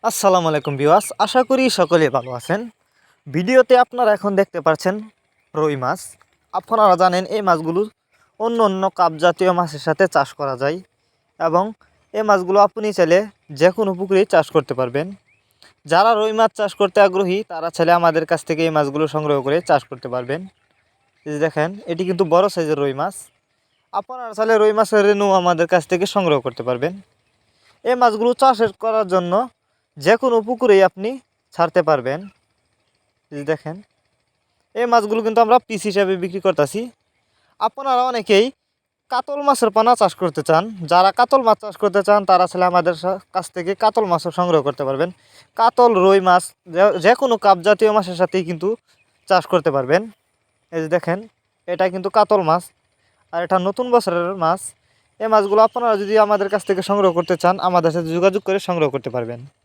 আসসালামু আলাইকুম ভিউয়ার্স, আশা করি সকলে ভালো আছেন। ভিডিওতে আপনারা এখন দেখতে পাচ্ছেন রুই মাছ। আপনারা জানেন এই মাছগুলো অন্য অন্য কাপ জাতীয় মাছের সাথে চাষ করা যায় এবং এই মাছগুলো আপনি চাইলে যে কোনো পুকুরেই চাষ করতে পারবেন। যারা রুই মাছ চাষ করতে আগ্রহী তারা চাইলে আমাদের কাছ থেকে এই মাছগুলো সংগ্রহ করে চাষ করতে পারবেন। এই যে দেখেন, এটি কিন্তু বড় সাইজের রুই মাছ। আপনারা চাইলে রুই মাছের রেণু আমাদের কাছ থেকে সংগ্রহ করতে পারবেন। এই মাছগুলো চাষ করার জন্য যে কোনো পুকুরেই আপনি ছাড়তে পারবেন। এই দেখেন, এই মাছগুলো কিন্তু আমরা পিস হিসাবে বিক্রি করতেছি। আপনারা অনেকেই কাতল মাছের পোনা চাষ করতে চান। যারা কাতল মাছ চাষ করতে চান তারা আসলে আমাদের কাছ থেকে কাতল মাছও সংগ্রহ করতে পারবেন। কাতল, রুই মাছ যে কোনো কাপ জাতীয় মাছের সাথেই কিন্তু চাষ করতে পারবেন। এই যে দেখেন, এটা কিন্তু কাতল মাছ আর এটা নতুন বছরের মাছ। এই মাছগুলো আপনারা যদি আমাদের কাছ থেকে সংগ্রহ করতে চান আমাদের সাথে যোগাযোগ করে সংগ্রহ করতে পারবেন।